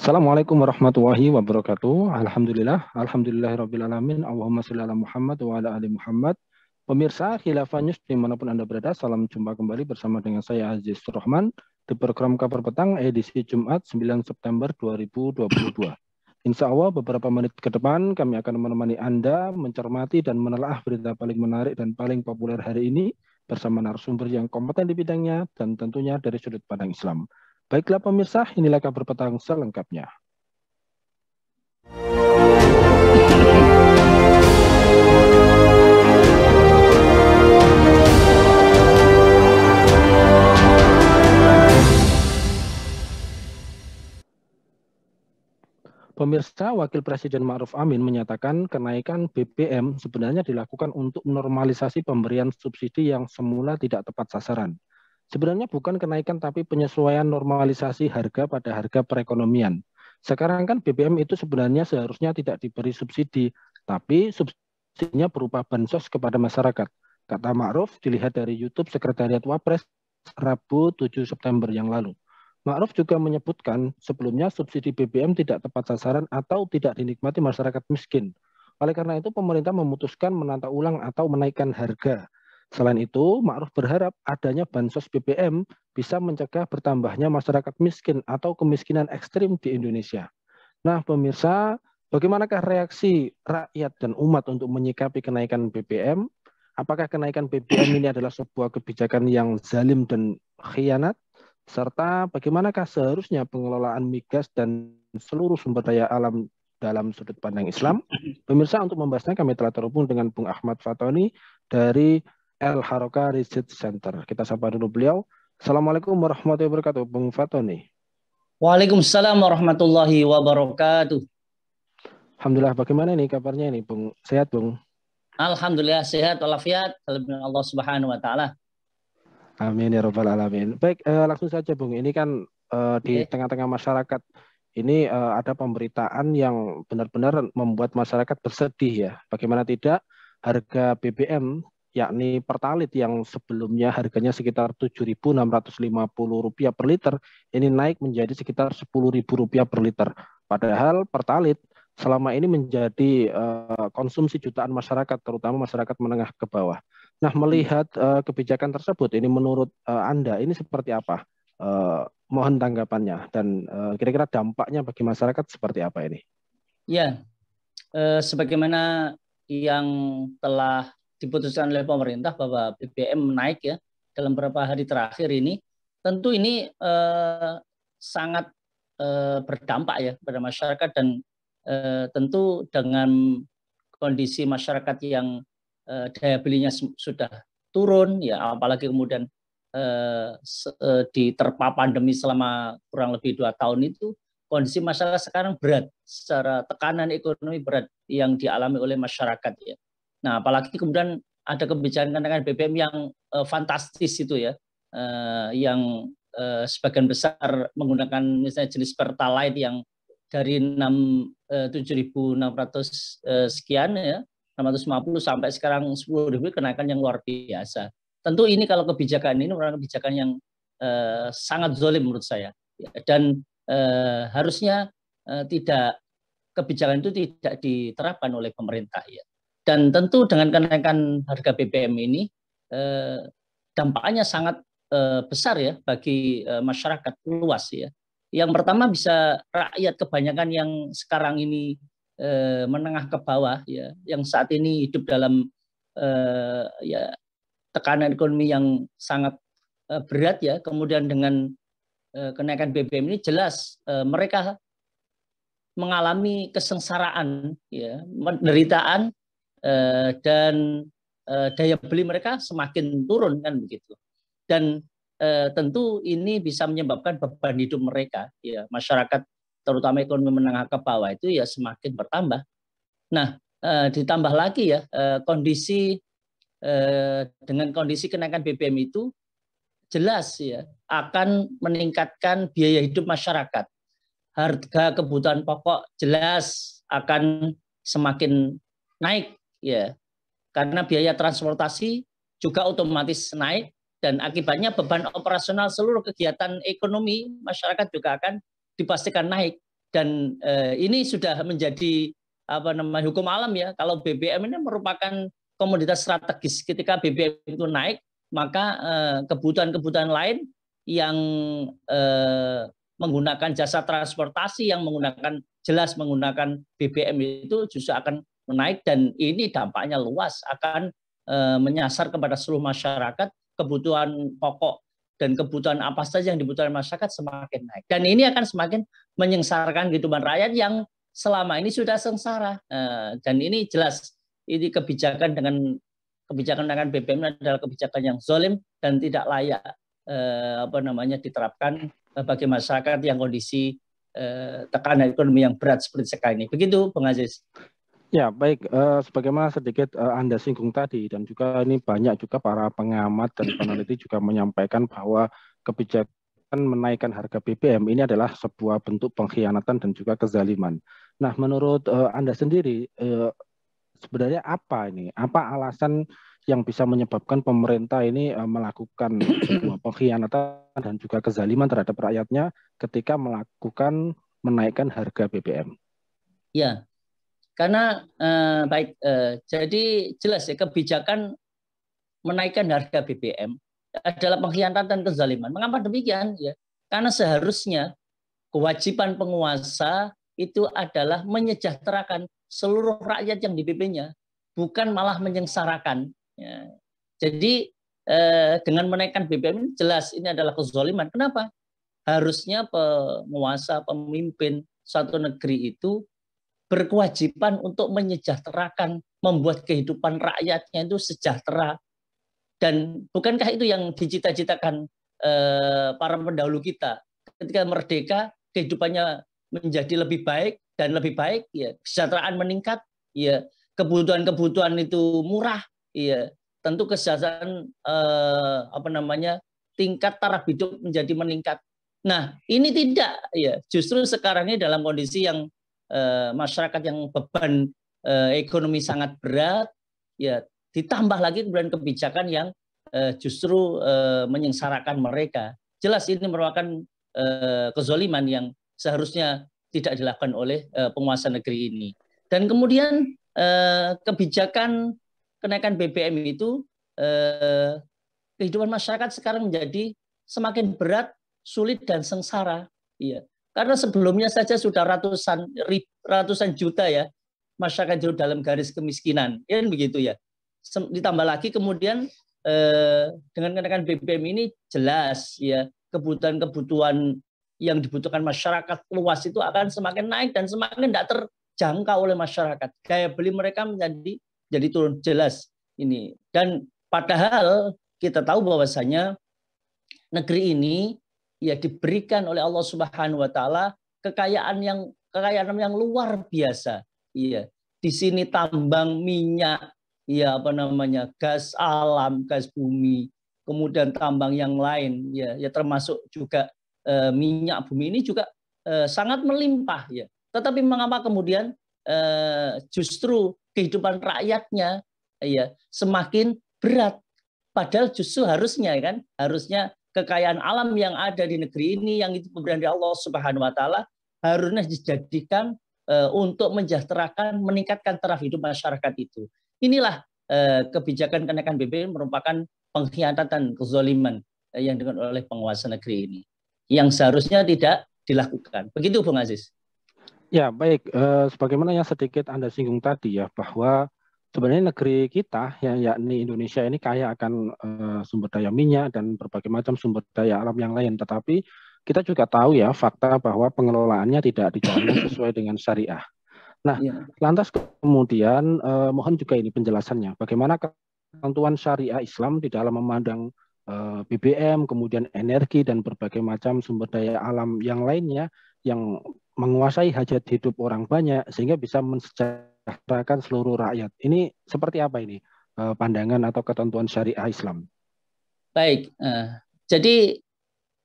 Assalamualaikum warahmatullahi wabarakatuh. Alhamdulillahirabbil alamin. Allahumma shalli ala Muhammad wa ala ali Muhammad. Pemirsa Khilafah News dimanapun Anda berada, salam jumpa kembali bersama dengan saya Aziz Rahman di program Kabar Petang edisi Jumat 9 September 2022. Insya Allah beberapa menit ke depan kami akan menemani Anda mencermati dan menelaah berita paling menarik dan paling populer hari ini bersama narasumber yang kompeten di bidangnya dan tentunya dari sudut pandang Islam. Baiklah pemirsa, inilah Kabar Petang selengkapnya. Pemirsa, Wakil Presiden Ma'ruf Amin menyatakan kenaikan BBM sebenarnya dilakukan untuk normalisasi pemberian subsidi yang semula tidak tepat sasaran. Sebenarnya bukan kenaikan tapi penyesuaian normalisasi harga pada harga perekonomian. Sekarang kan BBM itu sebenarnya seharusnya tidak diberi subsidi, tapi subsidinya berupa bansos kepada masyarakat. Kata Ma'ruf dilihat dari YouTube Sekretariat Wapres Rabu 7 September yang lalu. Ma'ruf juga menyebutkan sebelumnya subsidi BBM tidak tepat sasaran atau tidak dinikmati masyarakat miskin. Oleh karena itu pemerintah memutuskan menata ulang atau menaikkan harga. Selain itu, Ma'ruf berharap adanya bansos BBM bisa mencegah bertambahnya masyarakat miskin atau kemiskinan ekstrim di Indonesia. Nah, pemirsa, bagaimanakah reaksi rakyat dan umat untuk menyikapi kenaikan BBM? Apakah kenaikan BBM ini adalah sebuah kebijakan yang zalim dan khianat? Serta bagaimanakah seharusnya pengelolaan migas dan seluruh sumber daya alam dalam sudut pandang Islam? Pemirsa, untuk membahasnya kami telah terhubung dengan Bung Ahmad Fatoni dari El Haroka Research Center. Kita sapa dulu beliau. Assalamualaikum warahmatullahi wabarakatuh, Bung Fatoni. Waalaikumsalam warahmatullahi wabarakatuh. Alhamdulillah, bagaimana nih kabarnya nih, Bung? Sehat, Bung? Alhamdulillah sehat walafiat. Alhamdulillah Allah Subhanahu wa taala. Amin ya rabbal alamin. Baik, langsung saja Bung. Ini kan di tengah-tengah masyarakat ini ada pemberitaan yang benar-benar membuat masyarakat bersedih ya. Bagaimana tidak, harga BBM yakni Pertalite yang sebelumnya harganya sekitar Rp7.650 per liter ini naik menjadi sekitar Rp10.000 per liter. Padahal Pertalite selama ini menjadi konsumsi jutaan masyarakat, terutama masyarakat menengah ke bawah. Nah, melihat kebijakan tersebut, ini menurut Anda ini seperti apa? Mohon tanggapannya dan kira-kira dampaknya bagi masyarakat seperti apa ini? Ya, sebagaimana yang telah diputuskan oleh pemerintah bahwa BBM naik ya dalam beberapa hari terakhir ini, tentu ini sangat berdampak ya pada masyarakat dan tentu dengan kondisi masyarakat yang daya belinya sudah turun ya, apalagi kemudian diterpa pandemi selama kurang lebih 2 tahun itu, kondisi masyarakat sekarang berat, secara tekanan ekonomi berat yang dialami oleh masyarakat ya. Nah, apalagi kemudian ada kebijakan kenaikan BBM yang fantastis itu ya, yang sebagian besar menggunakan misalnya jenis Pertalite yang dari 7.600 sekian ya, 650 sampai sekarang 10.000, kenaikan yang luar biasa. Tentu ini kalau kebijakan ini merupakan kebijakan yang sangat zalim menurut saya. Dan harusnya kebijakan itu tidak diterapkan oleh pemerintah ya. Dan tentu dengan kenaikan harga BBM ini dampaknya sangat besar ya bagi masyarakat luas ya. Yang pertama bisa rakyat kebanyakan yang sekarang ini menengah ke bawah ya, yang saat ini hidup dalam ya tekanan ekonomi yang sangat berat ya, kemudian dengan kenaikan BBM ini jelas mereka mengalami kesengsaraan ya, penderitaan dan daya beli mereka semakin turun kan begitu. Dan tentu ini bisa menyebabkan beban hidup mereka ya, masyarakat terutama ekonomi menengah ke bawah itu ya semakin bertambah. Nah, ditambah lagi ya dengan kondisi kenaikan BBM itu jelas ya akan meningkatkan biaya hidup masyarakat. Harga kebutuhan pokok jelas akan semakin naik ya. Karena biaya transportasi juga otomatis naik dan akibatnya beban operasional seluruh kegiatan ekonomi masyarakat juga akan dipastikan naik. Dan ini sudah menjadi hukum alam ya. Kalau BBM ini merupakan komoditas strategis. Ketika BBM itu naik, maka kebutuhan-kebutuhan lain yang menggunakan jasa transportasi, yang jelas menggunakan BBM itu justru akan menaik, dan ini dampaknya luas, akan menyasar kepada seluruh masyarakat. Kebutuhan pokok dan kebutuhan apa saja yang dibutuhkan masyarakat semakin naik. Dan ini akan semakin menyengsarakan kehidupan rakyat yang selama ini sudah sengsara. Dan ini jelas, ini kebijakan dengan BBM adalah kebijakan yang zalim dan tidak layak diterapkan bagi masyarakat yang kondisi tekanan ekonomi yang berat seperti sekarang ini. Begitu, Bang Aziz. Ya, baik. Sebagaimana sedikit Anda singgung tadi, dan juga ini banyak juga para pengamat dan peneliti juga menyampaikan bahwa kebijakan menaikkan harga BBM ini adalah sebuah bentuk pengkhianatan dan juga kezaliman. Nah, menurut Anda sendiri, sebenarnya apa ini? Apa alasan yang bisa menyebabkan pemerintah ini melakukan sebuah pengkhianatan dan juga kezaliman terhadap rakyatnya ketika melakukan menaikkan harga BBM? Ya. Karena jadi jelas ya, kebijakan menaikkan harga BBM adalah pengkhianatan dan kezaliman. Mengapa demikian? Ya, karena seharusnya kewajiban penguasa itu adalah menyejahterakan seluruh rakyat yang dipimpinnya, bukan malah menyengsarakan. Ya. Jadi dengan menaikkan BBM ini jelas ini adalah kezaliman. Kenapa? Harusnya penguasa, pemimpin suatu negeri itu berkewajiban untuk menyejahterakan, membuat kehidupan rakyatnya itu sejahtera. Dan bukankah itu yang dicita-citakan para pendahulu kita? Ketika merdeka, kehidupannya menjadi lebih baik dan lebih baik, ya, kesejahteraan meningkat, ya, kebutuhan-kebutuhan itu murah, ya, tentu kesejahteraan tingkat taraf hidup menjadi meningkat. Nah, ini tidak, ya, justru sekarang ini dalam kondisi yang masyarakat yang beban ekonomi sangat berat, ya, ditambah lagi kemudian kebijakan yang justru menyengsarakan mereka. Jelas ini merupakan kezaliman yang seharusnya tidak dilakukan oleh penguasa negeri ini. Dan kemudian kebijakan kenaikan BBM itu kehidupan masyarakat sekarang menjadi semakin berat, sulit dan sengsara. Iya. Karena sebelumnya saja sudah ratusan juta ya masyarakat jauh dalam garis kemiskinan, ya begitu ya. Ditambah lagi kemudian dengan kenaikan BBM ini jelas ya kebutuhan-kebutuhan yang dibutuhkan masyarakat luas itu akan semakin naik dan semakin tidak terjangkau oleh masyarakat. Daya beli mereka jadi turun jelas ini. Dan padahal kita tahu bahwasanya negeri ini ya diberikan oleh Allah Subhanahu wa taala kekayaan yang luar biasa. Iya. Di sini tambang minyak, ya gas alam, gas bumi, kemudian tambang yang lain ya termasuk juga minyak bumi ini juga sangat melimpah ya. Tetapi mengapa kemudian justru kehidupan rakyatnya ya semakin berat, padahal justru harusnya kekayaan alam yang ada di negeri ini yang itu pemberian dari Allah Subhanahu wa taala harusnya dijadikan untuk mensejahterakan, meningkatkan taraf hidup masyarakat itu. Inilah kebijakan kenaikan BBM merupakan pengkhianatan, kezaliman yang dilakukan oleh penguasa negeri ini yang seharusnya tidak dilakukan. Begitu, Bung Aziz. Ya, baik. Sebagaimana yang sedikit Anda singgung tadi ya, bahwa sebenarnya negeri kita, yakni Indonesia ini kaya akan sumber daya minyak dan berbagai macam sumber daya alam yang lain. Tetapi kita juga tahu ya fakta bahwa pengelolaannya tidak dijalankan sesuai dengan syariah. Nah, lantas kemudian mohon juga ini penjelasannya. Bagaimana ketentuan syariah Islam di dalam memandang BBM, kemudian energi dan berbagai macam sumber daya alam yang lainnya yang menguasai hajat hidup orang banyak sehingga bisa mensejahterakan seluruh rakyat. Ini seperti apa ini pandangan atau ketentuan syariah Islam? Baik, jadi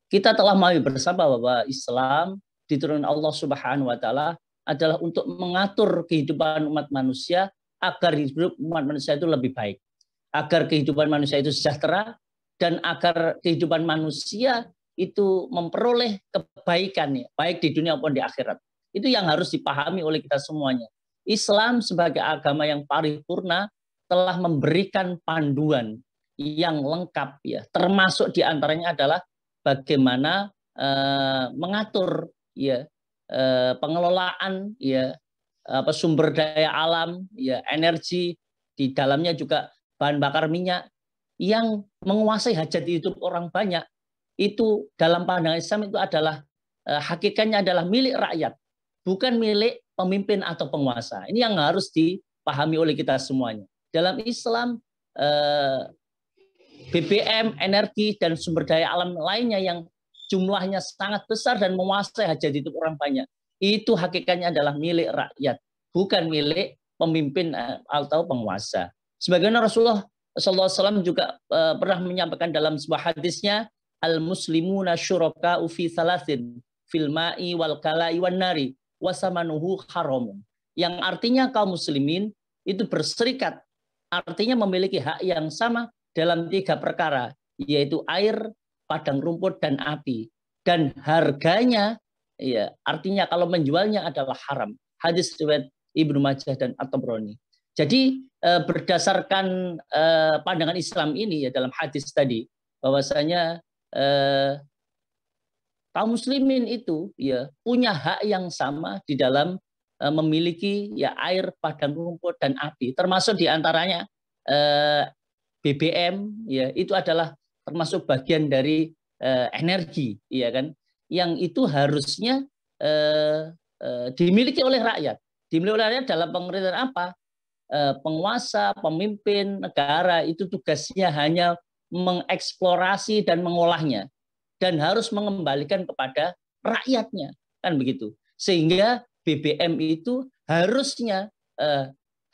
kita telah memahami bersama bahwa Islam diturunkan Allah Subhanahu wa taala adalah untuk mengatur kehidupan umat manusia agar hidup umat manusia itu lebih baik, agar kehidupan manusia itu sejahtera, dan agar kehidupan manusia itu memperoleh kebaikan ya, baik di dunia maupun di akhirat. Itu yang harus dipahami oleh kita semuanya. Islam sebagai agama yang paripurna telah memberikan panduan yang lengkap ya, termasuk diantaranya adalah bagaimana mengatur ya pengelolaan ya sumber daya alam ya, energi, di dalamnya juga bahan bakar minyak yang menguasai hajat hidup orang banyak. Itu dalam pandangan Islam itu adalah hakikatnya adalah milik rakyat, bukan milik pemimpin atau penguasa. Ini yang harus dipahami oleh kita semuanya. Dalam Islam BBM, energi, dan sumber daya alam lainnya yang jumlahnya sangat besar dan menguasai hajat hidup orang banyak, itu hakikatnya adalah milik rakyat, bukan milik pemimpin atau penguasa. Sebagaimana Rasulullah SAW juga pernah menyampaikan dalam sebuah hadisnya, al-muslimuna syuraka'u fi thalathin fil ma'i wal kala'i wan nari wasamanuhu haramun. Yang artinya kaum muslimin itu berserikat, artinya memiliki hak yang sama dalam 3 perkara, yaitu air, padang rumput, dan api. Dan harganya, ya, artinya kalau menjualnya adalah haram. Hadis riwayat Ibnu Majah dan At-Tabrani. Jadi berdasarkan pandangan Islam ini ya dalam hadis tadi, bahwasanya kaum muslimin itu ya punya hak yang sama di dalam memiliki ya air, padang rumput, dan api. Termasuk diantaranya BBM ya itu adalah termasuk bagian dari energi ya kan, yang itu harusnya dimiliki oleh rakyat. Dimiliki oleh rakyat dalam pemerintahan apa? Penguasa, pemimpin negara itu tugasnya hanya mengeksplorasi dan mengolahnya, dan harus mengembalikan kepada rakyatnya, kan begitu. Sehingga BBM itu harusnya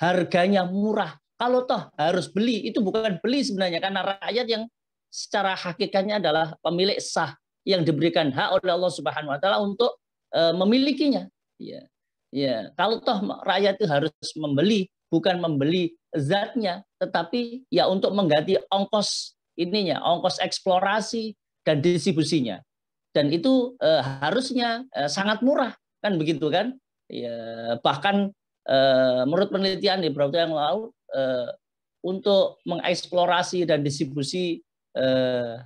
harganya murah. Kalau toh harus beli, itu bukan beli sebenarnya, karena rakyat yang secara hakikatnya adalah pemilik sah yang diberikan hak oleh Allah Subhanahu wa taala untuk memilikinya. Ya. Ya, kalau toh rakyat itu harus membeli, bukan membeli zatnya, tetapi ya untuk mengganti ongkos ininya, ongkos eksplorasi dan distribusinya. Dan itu harusnya sangat murah, kan begitu kan? Ya, bahkan menurut penelitian di beberapa yang lalu, untuk mengeksplorasi dan distribusi 1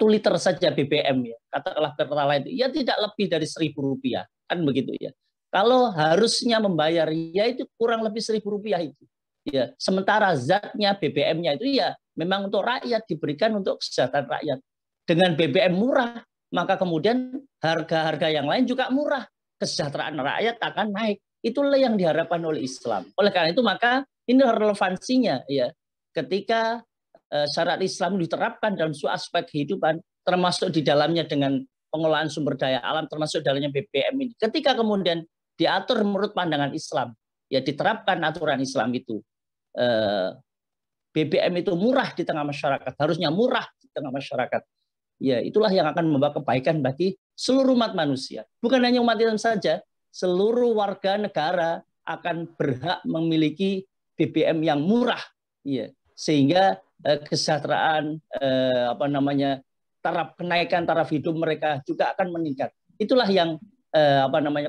liter saja BBM ya, katakanlah pertalite, ya tidak lebih dari Rp1.000, kan begitu ya. Kalau harusnya membayar, ya itu kurang lebih Rp1.000 itu. Ya, sementara zatnya BBM-nya itu ya memang untuk rakyat, diberikan untuk kesejahteraan rakyat. Dengan BBM murah, maka kemudian harga-harga yang lain juga murah, kesejahteraan rakyat akan naik. Itulah yang diharapkan oleh Islam. Oleh karena itu maka ini relevansinya ya ketika syariat Islam diterapkan dalam suatu aspek kehidupan, termasuk di dalamnya dengan pengelolaan sumber daya alam, termasuk dalamnya BBM ini. Ketika kemudian diatur menurut pandangan Islam, ya diterapkan aturan Islam itu, BBM itu murah di tengah masyarakat, harusnya murah di tengah masyarakat. Ya, itulah yang akan membawa kebaikan bagi seluruh umat manusia. Bukan hanya umat Islam saja, seluruh warga negara akan berhak memiliki BBM yang murah, ya, sehingga kesejahteraan kenaikan taraf hidup mereka juga akan meningkat. Itulah yang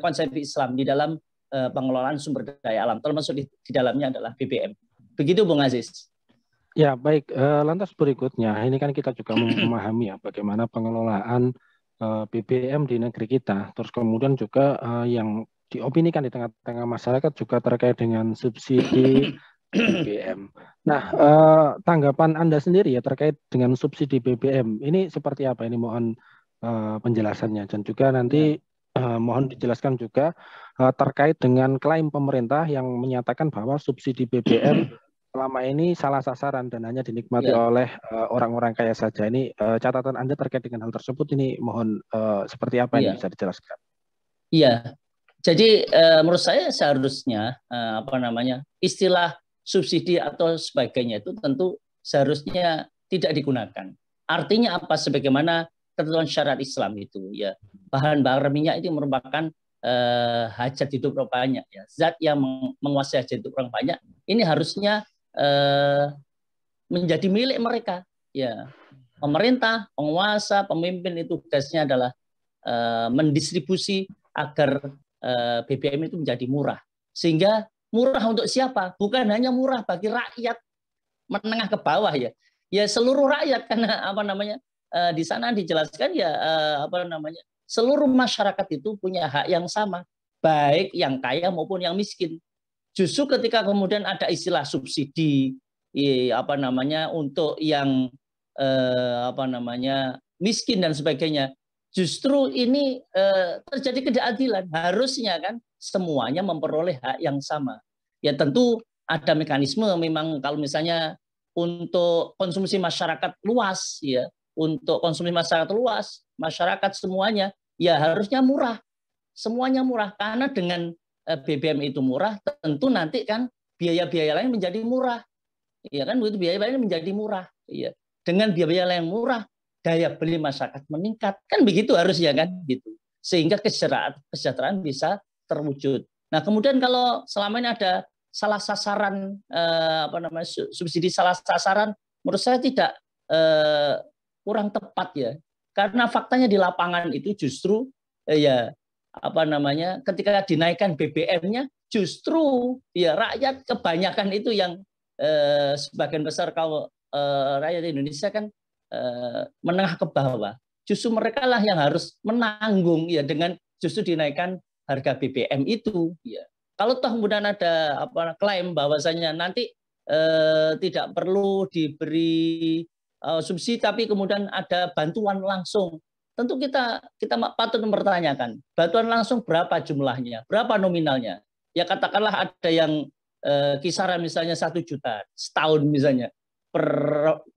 konsep Islam di dalam pengelolaan sumber daya alam, termasuk di dalamnya adalah BBM. Begitu Bung Aziz. Ya baik, lantas berikutnya ini kan kita juga memahami ya bagaimana pengelolaan BBM di negeri kita, terus kemudian juga yang diopinikan di tengah-tengah masyarakat juga terkait dengan subsidi BBM. Nah, tanggapan Anda sendiri ya terkait dengan subsidi BBM ini seperti apa? Ini mohon penjelasannya, dan juga nanti mohon dijelaskan juga terkait dengan klaim pemerintah yang menyatakan bahwa subsidi BBM selama ini salah sasaran dan hanya dinikmati oleh orang-orang kaya saja. Ini catatan Anda terkait dengan hal tersebut ini mohon seperti apa ini bisa dijelaskan? Iya. Jadi menurut saya seharusnya istilah subsidi atau sebagainya itu tentu seharusnya tidak digunakan. Artinya apa? Sebagaimana ketentuan syariat Islam itu ya, bahan bakar minyak itu merupakan hajat hidup orang banyak ya, zat yang menguasai hajat hidup orang banyak. Ini harusnya menjadi milik mereka ya. Pemerintah, penguasa, pemimpin itu tugasnya adalah mendistribusi agar BBM itu menjadi murah. Sehingga murah untuk siapa? Bukan hanya murah bagi rakyat menengah ke bawah ya. Ya seluruh rakyat, karena apa namanya? Di sana dijelaskan ya apa namanya? Seluruh masyarakat itu punya hak yang sama, baik yang kaya maupun yang miskin. Justru ketika kemudian ada istilah subsidi apa namanya untuk yang apa namanya miskin dan sebagainya, justru ini terjadi ketidakadilan. Harusnya kan semuanya memperoleh hak yang sama. Ya tentu ada mekanisme memang kalau misalnya untuk konsumsi masyarakat luas ya, untuk konsumsi masyarakat luas, masyarakat semuanya ya harusnya murah. Semuanya murah karena dengan BBM itu murah, tentu nanti kan biaya-biaya lain menjadi murah. Iya kan begitu, biaya-biaya menjadi murah. Iya. Dengan biaya yang murah, daya beli masyarakat meningkat. Kan begitu harusnya kan gitu. Sehingga kesejahteraan bisa terwujud. Nah, kemudian kalau selama ini ada salah sasaran apa namanya subsidi salah sasaran, menurut saya tidak kurang tepat ya. Karena faktanya di lapangan itu justru ya apa namanya ketika dinaikkan BBM-nya justru ya rakyat kebanyakan itu yang sebagian besar kalau rakyat Indonesia kan menengah ke bawah. Justru mereka lah yang harus menanggung ya dengan justru dinaikkan harga BBM itu. Ya. Kalau toh kemudian ada apa klaim bahwasanya nanti tidak perlu diberi subsidi, tapi kemudian ada bantuan langsung. Tentu kita patut mempertanyakan bantuan langsung berapa jumlahnya, berapa nominalnya. Ya katakanlah ada yang kisaran misalnya 1 juta setahun misalnya per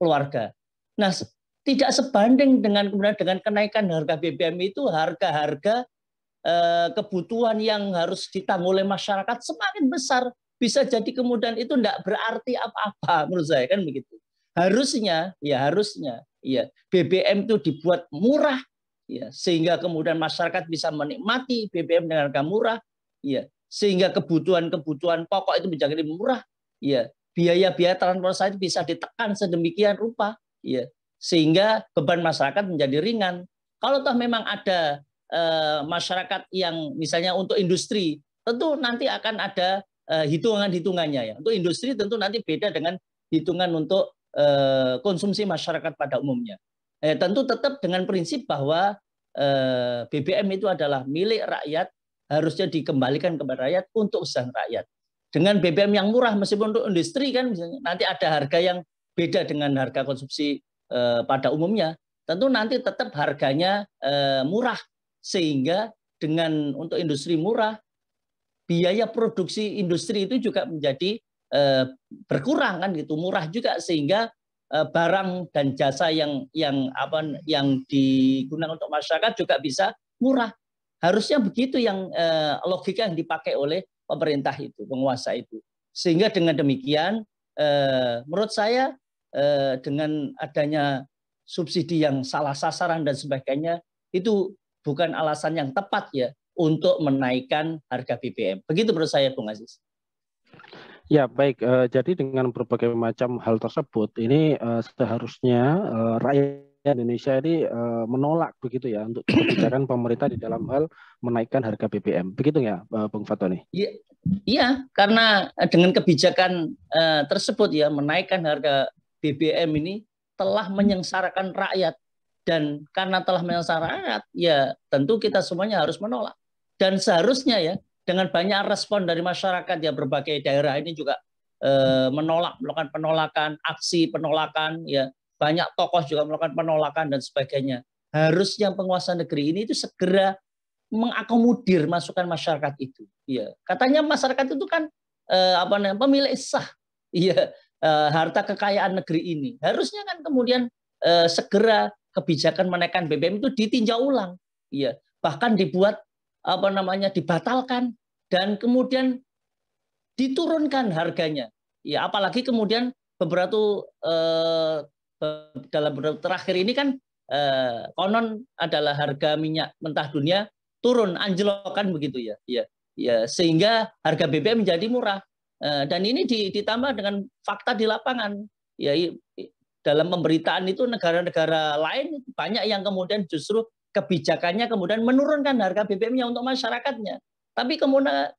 keluarga. Nah, tidak sebanding dengan kemudian dengan kenaikan harga BBM itu harga-harga kebutuhan yang harus ditanggung oleh masyarakat semakin besar. Bisa jadi kemudian itu tidak berarti apa-apa menurut saya kan begitu. Harusnya ya BBM itu dibuat murah ya sehingga kemudian masyarakat bisa menikmati BBM dengan harga murah ya sehingga kebutuhan-kebutuhan pokok itu menjadi murah ya biaya-biaya transportasi bisa ditekan sedemikian rupa ya sehingga beban masyarakat menjadi ringan. Kalau toh memang ada masyarakat yang misalnya untuk industri tentu nanti akan ada hitungan-hitungannya ya. Untuk industri tentu nanti beda dengan hitungan untuk konsumsi masyarakat pada umumnya. Tentu tetap dengan prinsip bahwa BBM itu adalah milik rakyat, harusnya dikembalikan kepada rakyat untuk usaha rakyat. Dengan BBM yang murah meskipun untuk industri kan misalnya, nanti ada harga yang beda dengan harga konsumsi pada umumnya. Tentu nanti tetap harganya murah sehingga dengan untuk industri murah biaya produksi industri itu juga menjadi berkurang kan gitu, murah juga sehingga barang dan jasa yang digunakan untuk masyarakat juga bisa murah. Harusnya begitu yang logika yang dipakai oleh pemerintah itu, penguasa itu. Sehingga dengan demikian menurut saya dengan adanya subsidi yang salah sasaran dan sebagainya itu bukan alasan yang tepat ya untuk menaikkan harga BBM. Begitu menurut saya, Bung Aziz. Ya, baik. Jadi dengan berbagai macam hal tersebut, ini seharusnya rakyat Indonesia ini menolak begitu ya untuk kebijakan pemerintah di dalam hal menaikkan harga BBM. Begitu ya, Bung Fatoni? Iya, karena dengan kebijakan tersebut ya menaikkan harga BBM ini telah menyengsarakan rakyat. Dan karena telah menyengsarakan rakyat, ya tentu kita semuanya harus menolak. Dan seharusnya ya, dengan banyak respon dari masyarakat ya berbagai daerah ini juga melakukan penolakan, aksi penolakan, ya banyak tokoh juga melakukan penolakan dan sebagainya. Harusnya penguasa negeri ini itu segera mengakomodir masukan masyarakat itu. Ya, katanya masyarakat itu kan pemilik sah, ya harta kekayaan negeri ini. Harusnya kan kemudian segera kebijakan menaikkan BBM itu ditinjau ulang, ya bahkan dibuat dibatalkan dan kemudian diturunkan harganya. Ya apalagi kemudian dalam beberapa terakhir ini kan konon adalah harga minyak mentah dunia turun anjlok kan begitu ya. Sehingga harga BBM menjadi murah. Dan ini ditambah dengan fakta di lapangan. Ya dalam pemberitaan itu negara-negara lain banyak yang kemudian justru kebijakannya kemudian menurunkan harga BBM-nya untuk masyarakatnya. Tapi kemudian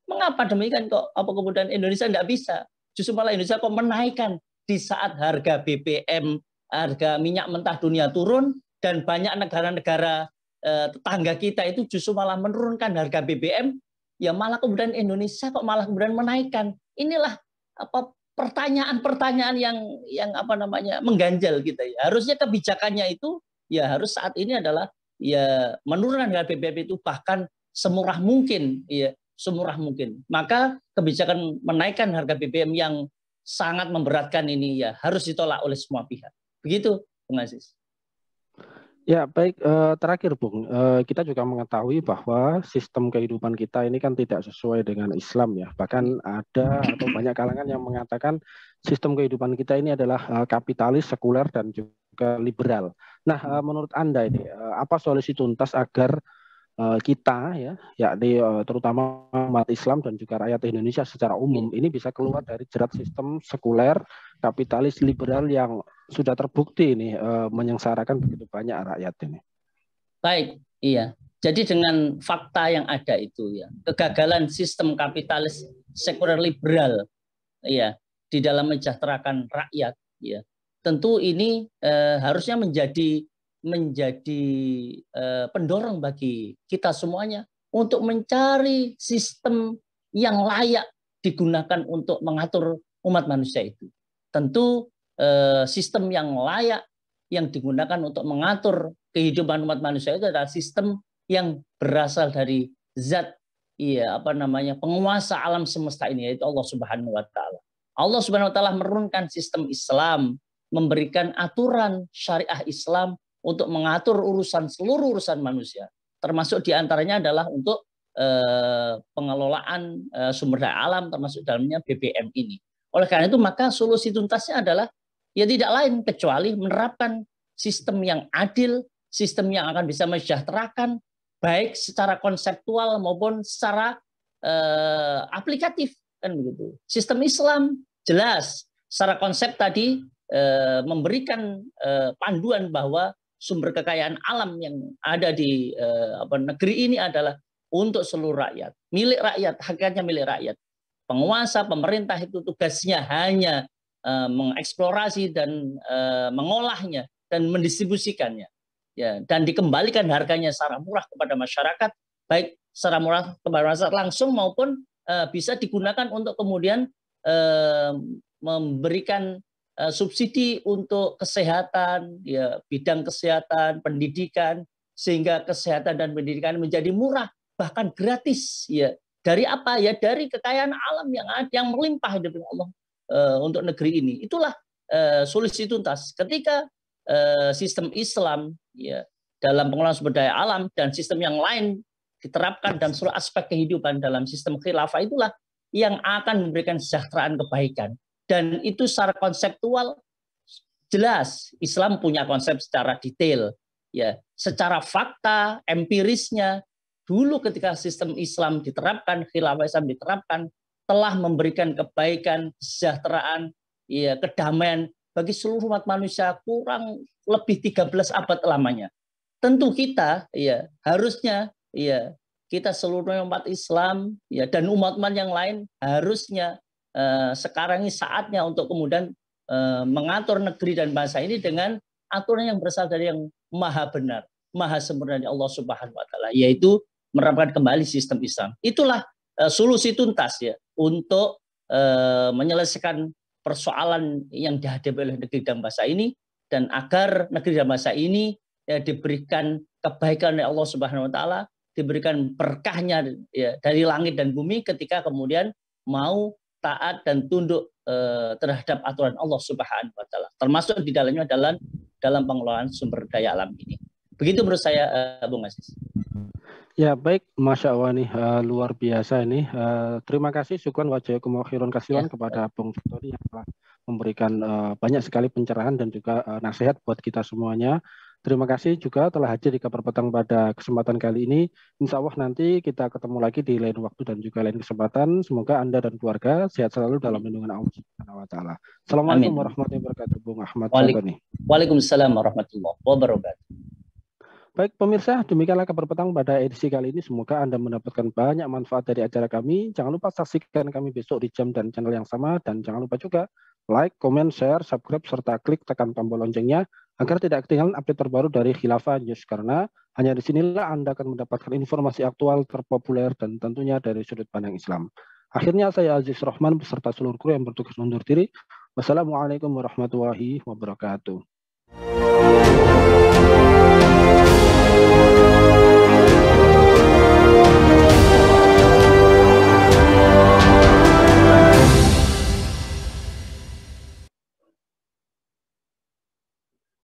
mengapa demikian kok? Apa kemudian Indonesia tidak bisa? Justru malah Indonesia kok menaikkan di saat harga BBM, harga minyak mentah dunia turun, dan banyak negara-negara tetangga kita itu justru malah menurunkan harga BBM, ya malah kemudian Indonesia kok malah kemudian menaikkan. Inilah apa pertanyaan-pertanyaan yang apa namanya mengganjal kita ya. Harusnya kebijakannya itu ya harus saat ini adalah ya menurunkan harga BBM itu bahkan semurah mungkin ya, semurah mungkin. Maka kebijakan menaikkan harga BBM yang sangat memberatkan ini ya harus ditolak oleh semua pihak. Begitu, Bung Aziz. Ya, baik. Terakhir, Bung, kita juga mengetahui bahwa sistem kehidupan kita ini kan tidak sesuai dengan Islam ya. Bahkan ada atau banyak kalangan yang mengatakan sistem kehidupan kita ini adalah kapitalis, sekuler, dan juga liberal. Nah, menurut Anda ini apa solusi tuntas agar kita ya, yakni terutama umat Islam dan juga rakyat Indonesia secara umum ini bisa keluar dari jerat sistem sekuler, kapitalis, liberal yang sudah terbukti ini menyengsarakan begitu banyak rakyat ini. Baik, iya. Jadi dengan fakta yang ada itu ya, kegagalan sistem kapitalis sekuler liberal ya di dalam mensejahterakan rakyat ya. Tentu ini harusnya menjadi pendorong bagi kita semuanya untuk mencari sistem yang layak digunakan untuk mengatur umat manusia itu. Tentu sistem yang layak yang digunakan untuk mengatur kehidupan umat manusia itu adalah sistem yang berasal dari zat penguasa alam semesta ini, yaitu Allah Subhanahu wa taala. Allah Subhanahu wa taala menurunkan sistem Islam, memberikan aturan syariah Islam untuk mengatur seluruh urusan manusia, termasuk diantaranya adalah untuk pengelolaan sumber daya alam, termasuk dalamnya BBM ini. Oleh karena itu maka solusi tuntasnya adalah ya tidak lain kecuali menerapkan sistem yang adil, sistem yang akan bisa mensejahterakan baik secara konseptual maupun secara aplikatif kan begitu. Sistem Islam jelas secara konsep tadi memberikan panduan bahwa sumber kekayaan alam yang ada di negeri ini adalah untuk seluruh rakyat, milik rakyat, hakikatnya milik rakyat. Penguasa, pemerintah itu tugasnya hanya mengeksplorasi dan mengolahnya dan mendistribusikannya, ya, dan dikembalikan harganya secara murah kepada masyarakat, baik secara murah kepada masyarakat langsung maupun bisa digunakan untuk kemudian memberikan subsidi untuk kesehatan, ya, bidang kesehatan, pendidikan, sehingga kesehatan dan pendidikan menjadi murah, bahkan gratis, ya. Dari apa ya? Dari kekayaan alam yang melimpah dari Allah untuk negeri ini. Itulah solusi tuntas. Ketika sistem Islam, ya, dalam pengelolaan sumber daya alam dan sistem yang lain diterapkan dalam seluruh aspek kehidupan dalam sistem khilafah, itulah yang akan memberikan kesejahteraan kebaikan. Dan itu secara konseptual jelas Islam punya konsep secara detail, ya, secara fakta empirisnya dulu ketika sistem Islam diterapkan, khilafah Islam diterapkan, telah memberikan kebaikan, kesejahteraan, ya, kedamaian bagi seluruh umat manusia kurang lebih 13 abad lamanya. Tentu kita ya harusnya ya kita seluruh umat Islam ya dan umat-umat yang lain harusnya sekarang ini saatnya untuk kemudian mengatur negeri dan bangsa ini dengan aturan yang berasal dari yang maha benar, maha sempurna dari Allah Subhanahu wa taala, yaitu menerapkan kembali sistem Islam. Itulah solusi tuntas ya untuk menyelesaikan persoalan yang dihadapi oleh negeri dan bangsa ini, dan agar negeri dan bangsa ini ya, diberikan kebaikan dari Allah Subhanahu wa taala, diberikan berkahnya ya, dari langit dan bumi ketika kemudian mau taat dan tunduk terhadap aturan Allah Subhanahu wa taala, termasuk di dalamnya dalam pengelolaan sumber daya alam ini. Begitu menurut saya, Bung Aziz. Ya, baik, Masya Allah nih, luar biasa ini. Terima kasih, syukran wa jazakumullahu khairan kasihan kepada Bung Victori yang telah memberikan banyak sekali pencerahan dan juga nasihat buat kita semuanya. Terima kasih juga telah hadir di Kabar Petang pada kesempatan kali ini. Insya Allah nanti kita ketemu lagi di lain waktu dan juga lain kesempatan. Semoga Anda dan keluarga sehat selalu dalam lindungan Allah Subhanahu wa taala. Assalamualaikum warahmatullahi wabarakatuh, Bung Ahmad Sabani. Waalaikumsalam warahmatullahi wabarakatuh. Baik pemirsa, demikianlah kabar petang pada edisi kali ini. Semoga Anda mendapatkan banyak manfaat dari acara kami. Jangan lupa saksikan kami besok di jam dan channel yang sama. Dan jangan lupa juga like, comment, share, subscribe, serta klik tekan tombol loncengnya agar tidak ketinggalan update terbaru dari Khilafah News. Karena hanya di sinilah Anda akan mendapatkan informasi aktual, terpopuler, dan tentunya dari sudut pandang Islam. Akhirnya saya Aziz Rahman beserta seluruh kru yang bertugas undur diri. Wassalamualaikum warahmatullahi wabarakatuh.